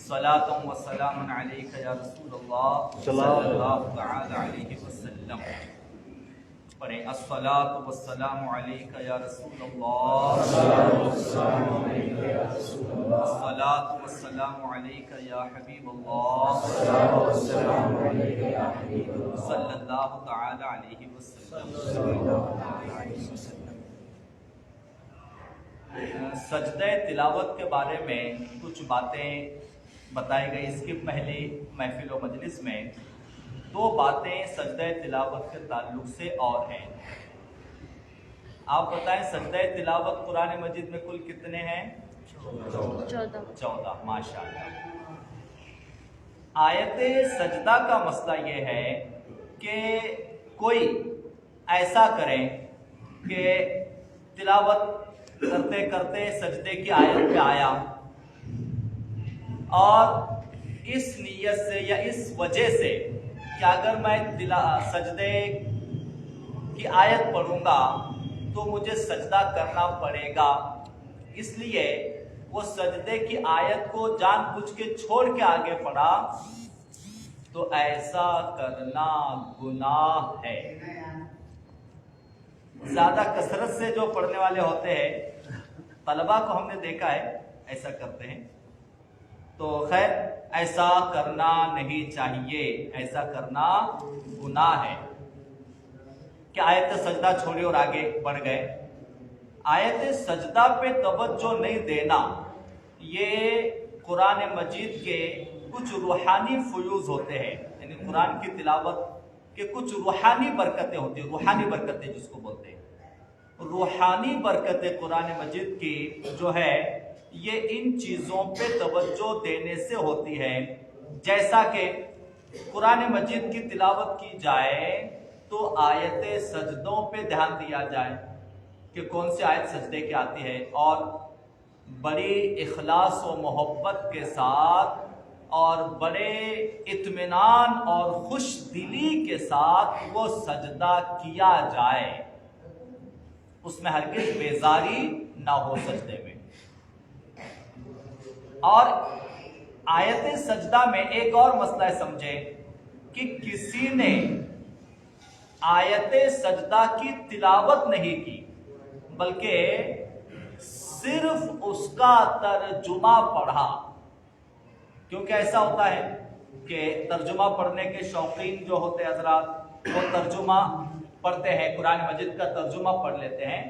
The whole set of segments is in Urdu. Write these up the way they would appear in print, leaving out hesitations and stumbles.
صلاۃ و سلام علیک یا رسول اللہ صلی اللہ تعالی علیہ وسلم. پڑھیں الصلاۃ والسلام علیک یا رسول اللہ، الصلاۃ والسلام علیک یا حبیب اللہ صلی اللہ تعالی علیہ وسلم. سجدہ تلاوت کے بارے میں کچھ باتیں بتائی گئی. اس کی پہلی محفل و مجلس میں دو باتیں سجدہ تلاوت کے تعلق سے اور ہیں. آپ بتائیں سجدہ تلاوت قرآن مجید میں کل کتنے ہیں؟ 14. ماشاء اللہ. آیت سجدہ کا مسئلہ یہ ہے کہ کوئی ایسا کرے کہ تلاوت کرتے کرتے سجدے کی آیت پہ آیا اور اس نیت سے یا اس وجہ سے کہ اگر میں سجدے کی آیت پڑھوں گا تو مجھے سجدہ کرنا پڑے گا، اس لیے وہ سجدے کی آیت کو جان بوجھ کے چھوڑ کے آگے پڑھا، تو ایسا کرنا گناہ ہے. زیادہ کثرت سے جو پڑھنے والے ہوتے ہیں طلبہ کو ہم نے دیکھا ہے ایسا کرتے ہیں. تو خیر ایسا کرنا نہیں چاہیے، ایسا کرنا گناہ ہے کہ آیت سجدہ چھوڑی اور آگے بڑھ گئے. آیت سجدہ پہ توجہ نہیں دینا یہ قرآن مجید کے کچھ روحانی فیوز ہوتے ہیں، یعنی قرآن کی تلاوت کے کچھ روحانی برکتیں ہوتی ہیں. روحانی برکتیں جس کو بولتے ہیں، روحانی برکتیں قرآن مجید کی جو ہے یہ ان چیزوں پہ توجہ دینے سے ہوتی ہے. جیسا کہ قرآن مجید کی تلاوت کی جائے تو آیت سجدوں پہ دھیان دیا جائے کہ کون سی آیت سجدے کی آتی ہے، اور بڑی اخلاص و محبت کے ساتھ اور بڑے اطمینان اور خوش دلی کے ساتھ وہ سجدہ کیا جائے، اس میں ہرگز بیزاری نہ ہو سجدے میں. اور آیت سجدہ میں ایک اور مسئلہ سمجھے کہ کسی نے آیت سجدہ کی تلاوت نہیں کی بلکہ صرف اس کا ترجمہ پڑھا. کیونکہ ایسا ہوتا ہے کہ ترجمہ پڑھنے کے شوقین جو ہوتے حضرات وہ ترجمہ پڑھتے ہیں، قرآن مجید کا ترجمہ پڑھ لیتے ہیں.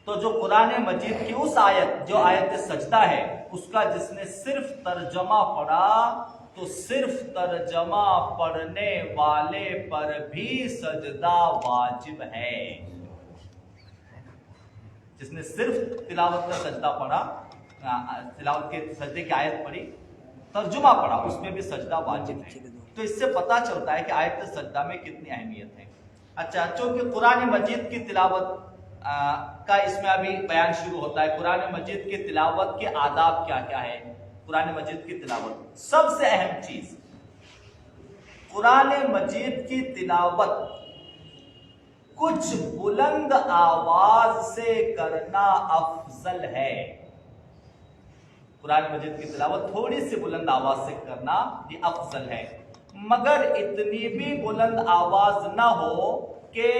تو جو قرآن مجید کی اس آیت جو آیت سجدہ ہے اس کا جس نے صرف ترجمہ پڑھا تو صرف ترجمہ پڑھنے والے پر بھی سجدہ واجب ہے. جس نے صرف تلاوت کا سجدہ پڑھا، تلاوت کے سجدے کی آیت پڑھی، ترجمہ پڑھا، اس میں بھی سجدہ واجب ہے. تو اس سے پتہ چلتا ہے کہ آیت سجدہ میں کتنی اہمیت ہے. اچھا، چونکہ قرآن مجید کی تلاوت کا اس میں ابھی بیان شروع ہوتا ہے. قرآن مجید کی تلاوت کے آداب کیا کیا ہے؟ قرآن مجید کی تلاوت سب سے اہم چیز، قرآن مجید کی تلاوت کچھ بلند آواز سے کرنا افضل ہے. قرآن مجید کی تلاوت تھوڑی سی بلند آواز سے کرنا یہ افضل ہے، مگر اتنی بھی بلند آواز نہ ہو کہ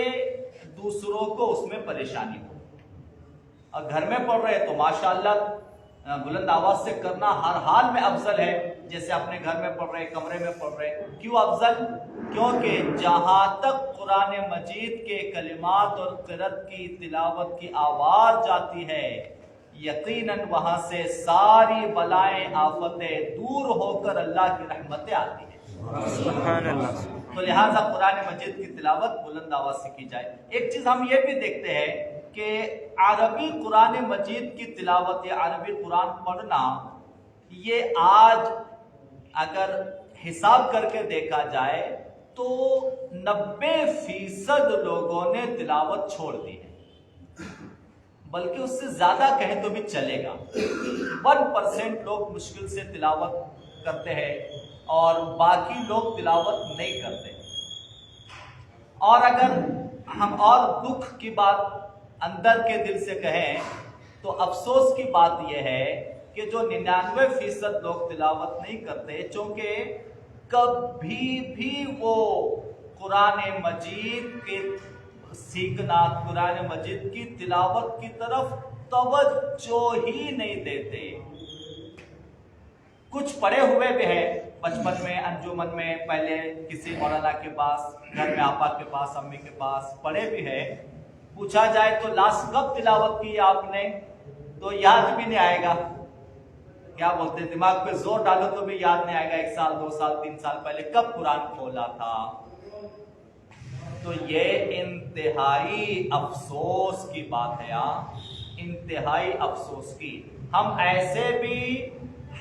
دوسروں کو اس میں پریشانی ہو. اور گھر میں پڑھ رہے تو ماشاءاللہ بلند آواز سے کرنا ہر حال میں افضل ہے، جیسے اپنے گھر میں پڑھ رہے، کمرے میں پڑھ رہے. کیوں افضل؟ کیونکہ جہاں تک قرآن مجید کے کلمات اور قرأت کی تلاوت کی آواز جاتی ہے یقیناً وہاں سے ساری بلائیں آفتیں دور ہو کر اللہ کی رحمتیں آتی ہیں. سبحان اللہ. تو لہٰذا قرآن مجید کی تلاوت بلند آواز سے کی جائے. ایک چیز ہم یہ بھی دیکھتے ہیں کہ عربی قرآن مجید کی تلاوت یا عربی قرآن پڑھنا یہ آج اگر حساب کر کے دیکھا جائے تو 90% لوگوں نے تلاوت چھوڑ دی ہے، بلکہ اس سے زیادہ کہیں تو بھی چلے گا. 1% لوگ مشکل سے تلاوت کرتے ہیں اور باقی لوگ تلاوت نہیں کرتے. اور اگر ہم اور دکھ کی بات اندر کے دل سے کہیں تو افسوس کی بات یہ ہے کہ جو 99% لوگ تلاوت نہیں کرتے، چونکہ کبھی بھی وہ قرآن مجید کے سیکھنا، قرآن مجید کی تلاوت کی طرف توجہ ہی نہیں دیتے۔ کچھ پڑھے ہوئے بھی ہیں بچپن میں، انجمن میں، پہلے کسی مولانا کے پاس، گھر میں آپا کے پاس، امی کے پاس پڑھے بھی ہیں۔ پوچھا جائے تو لاسٹ کب تلاوت کی آپ نے، تو یاد بھی نہیں آئے گا۔ کیا بولتے ہیں، دماغ پہ زور ڈالو تو بھی یاد نہیں آئے گا، 1 سال 2 سال 3 سال پہلے کب قرآن کھولا تھا۔ تو یہ انتہائی افسوس کی بات ہے، انتہائی افسوس کی۔ ہم ایسے بھی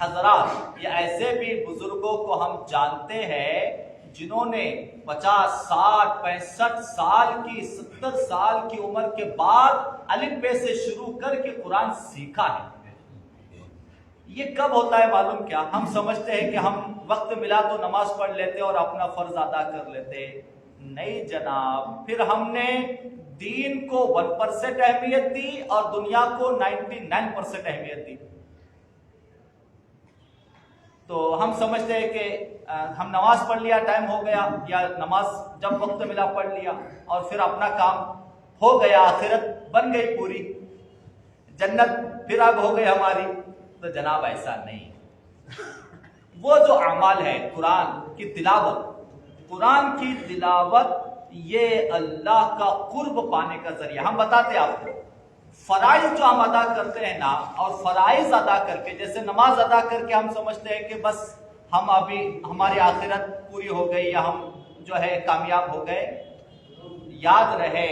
حضرات یا ایسے بھی بزرگوں کو ہم جانتے ہیں جنہوں نے 50 60 65 سال کی، 70 سال کی عمر کے بعد الف بے سے شروع کر کے قرآن سیکھا ہے۔ یہ کب ہوتا ہے معلوم کیا؟ ہم سمجھتے ہیں کہ ہم وقت ملا تو نماز پڑھ لیتے اور اپنا فرض ادا کر لیتے۔ نہیں جناب، پھر ہم نے دین کو 1% اہمیت دی اور دنیا کو 99% اہمیت دی۔ تو ہم سمجھتے ہیں کہ ہم نماز پڑھ لیا، ٹائم ہو گیا، یا نماز جب وقت ملا پڑھ لیا اور پھر اپنا کام ہو گیا، آخرت بن گئی پوری، جنت پھر اب ہو گئی ہماری۔ تو جناب ایسا نہیں، وہ جو اعمال ہے، قرآن کی تلاوت، قرآن کی تلاوت یہ اللہ کا قرب پانے کا ذریعہ۔ ہم بتاتے ہیں آپ کو، فرائض جو ہم ادا کرتے ہیں نا، اور فرائض ادا کر کے، جیسے نماز ادا کر کے ہم سمجھتے ہیں کہ بس ہم ابھی ہماری آخرت پوری ہو گئی یا ہم جو ہے کامیاب ہو گئے۔ یاد رہے،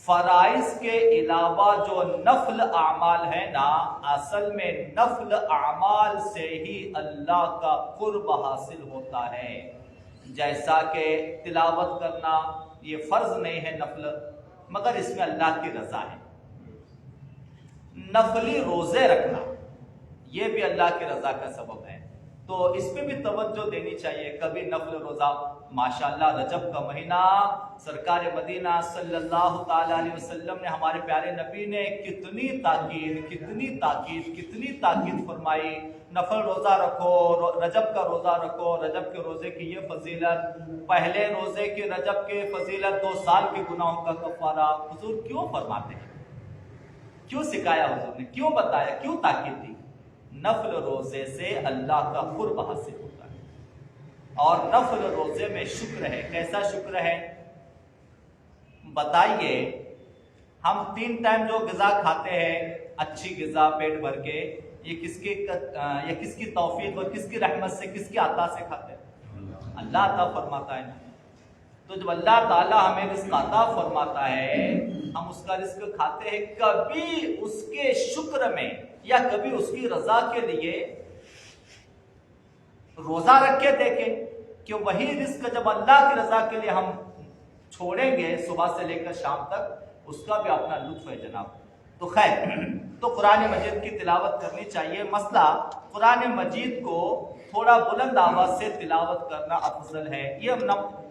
فرائض کے علاوہ جو نفل اعمال ہے نا، اصل میں نفل اعمال سے ہی اللہ کا قرب حاصل ہوتا ہے۔ جیسا کہ تلاوت کرنا یہ فرض نہیں ہے نفل، مگر اس میں اللہ کی رضا ہے۔ نفلی روزے رکھنا یہ بھی اللہ کی رضا کا سبب ہے، تو اس پہ بھی توجہ دینی چاہیے۔ کبھی نفل روزہ، ماشاءاللہ رجب کا مہینہ، سرکار مدینہ صلی اللہ تعالی علیہ وسلم نے، ہمارے پیارے نبی نے کتنی تاکید فرمائی، نفل روزہ رکھو، رجب کا روزہ رکھو، رجب کے روزے کی یہ فضیلت، پہلے روزے کی رجب کے فضیلت، 2 سال کے گناہوں کا کفارہ۔ حضور کیوں فرماتے ہیں، کیوں سکھایا حضور نے، کیوں بتایا، کیوں تاکید دی؟ نفل روزے سے اللہ کا قرب حاصل ہوتا ہے، اور نفل روزے میں شکر ہے۔ کیسا شکر ہے بتائیے؟ ہم 3 ٹائم جو غذا کھاتے ہیں، اچھی غذا پیٹ بھر کے، یہ کس کی توفیق اور کس کی رحمت سے، کس کی عطا سے کھاتے ہیں؟ اللہ عطا فرماتا ہے نا۔ تو جب اللہ تعالیٰ ہمیں رزق عطا فرماتا ہے، ہم اس کا رزق کھاتے ہیں، کبھی اس کے شکر میں یا کبھی اس کی رضا کے لیے روزہ رکھ کے دیکھیں کہ وہی رزق جب اللہ کی رضا کے لیے ہم چھوڑیں گے صبح سے لے کر شام تک، اس کا بھی اپنا لطف ہے جناب۔ تو خیر، تو قرآن مجید کی تلاوت کرنی چاہیے۔ مسئلہ قرآن مجید کو تھوڑا بلند آواز سے تلاوت کرنا افضل ہے۔ یہ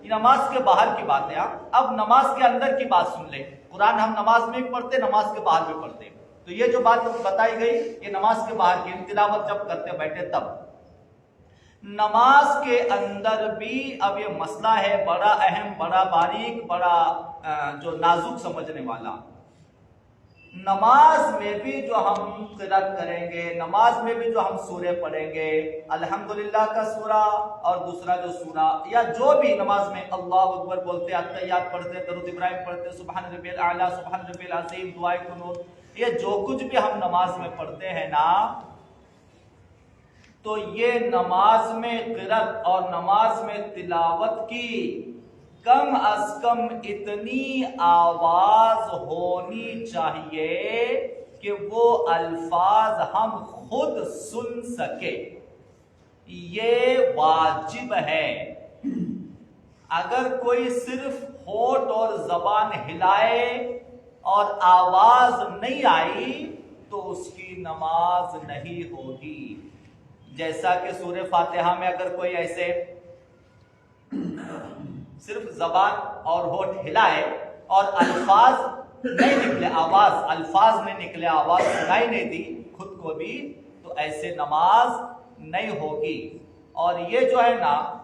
نماز کے باہر کی بات ہے۔ اب نماز کے اندر کی بات سن لیں۔ قرآن ہم نماز میں بھی پڑھتے، نماز کے باہر بھی پڑھتے، تو یہ جو بات بتائی گئی یہ نماز کے باہر کی، تلاوت جب کرتے بیٹھے تب۔ نماز کے اندر بھی اب یہ مسئلہ ہے بڑا اہم، بڑا باریک، بڑا جو نازک سمجھنے والا۔ نماز میں بھی جو ہم قرأت کریں گے، نماز میں بھی جو ہم سورے پڑھیں گے، الحمدللہ کا سورہ اور دوسرا جو سورہ، یا جو بھی نماز میں اللہ اکبر بولتے، التحیات پڑھتے، درود ابراہیم پڑھتے، سبحان ربی الاعلیٰ، سبحان ربی العظیم، دعائے قنوت، یہ جو کچھ بھی ہم نماز میں پڑھتے ہیں نا، تو یہ نماز میں قرأت اور نماز میں تلاوت کی کم از کم اتنی آواز ہونی چاہیے کہ وہ الفاظ ہم خود سن سکے۔ یہ واجب ہے۔ اگر کوئی صرف ہونٹ اور زبان ہلائے اور آواز نہیں آئی تو اس کی نماز نہیں ہوگی۔ جیسا کہ سورہ فاتحہ میں اگر کوئی ایسے صرف زبان اور ہونٹ ہلائے اور الفاظ نہیں نکلے، الفاظ نہیں نکلے، آواز سنائی نہیں دی خود کو بھی، تو ایسے نماز نہیں ہوگی۔ اور یہ جو ہے نا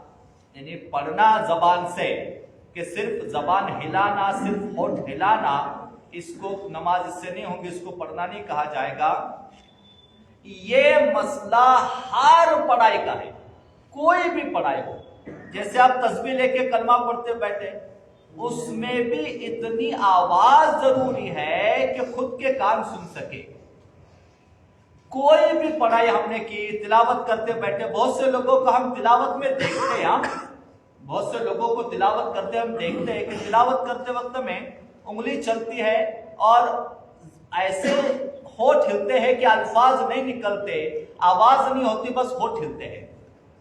یعنی پڑھنا زبان سے کہ صرف زبان ہلانا، صرف ہونٹ ہلانا، اس کو نماز اس سے نہیں ہوگی، اس کو پڑھنا نہیں کہا جائے گا۔ یہ مسئلہ ہر پڑھائی کا ہے، کوئی بھی پڑھائی ہو۔ جیسے آپ تسبیح لے کے کلمہ پڑھتے بیٹھے، اس میں بھی اتنی آواز ضروری ہے کہ خود کے کان سن سکے۔ کوئی بھی پڑھائی ہم نے کی، تلاوت کرتے بیٹھے، بہت سے لوگوں کو ہم تلاوت میں دیکھتے ہیں، بہت سے لوگوں کو تلاوت کرتے ہم دیکھتے ہیں کہ تلاوت کرتے وقت میں انگلی چلتی ہے اور ایسے ہونٹ ہلتے ہیں کہ الفاظ نہیں نکلتے، آواز نہیں ہوتی، بس ہونٹ ہلتے ہیں۔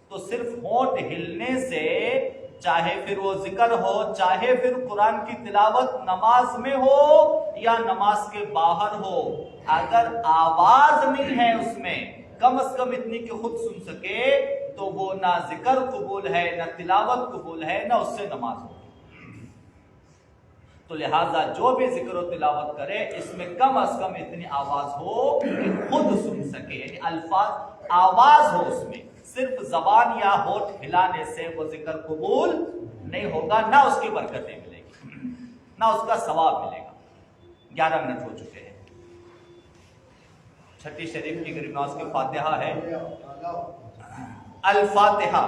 تو صرف ہونٹ ہلنے سے، چاہے پھر وہ ذکر ہو، چاہے پھر قرآن کی تلاوت نماز میں ہو یا نماز کے باہر ہو، اگر آواز نہیں ہے اس میں کم از کم اتنی کہ خود سن سکے، تو وہ نہ ذکر قبول ہے، نہ تلاوت قبول ہے، نہ اس سے نماز ہو۔ تو لہٰذا جو بھی ذکر و تلاوت کرے اس میں کم از کم اتنی آواز ہو کہ خود سن سکے، یعنی الفاظ آواز ہو اس میں۔ صرف زبان یا ہونٹ ہلانے سے وہ ذکر قبول نہیں ہوگا، نہ اس کی برکتیں ملے گی، نہ اس کا ثواب ملے گا۔ 11 منٹ ہو چکے ہیں۔ چھٹی شریف کی گریب نواز کی فاتحہ ہے، الفاتحہ۔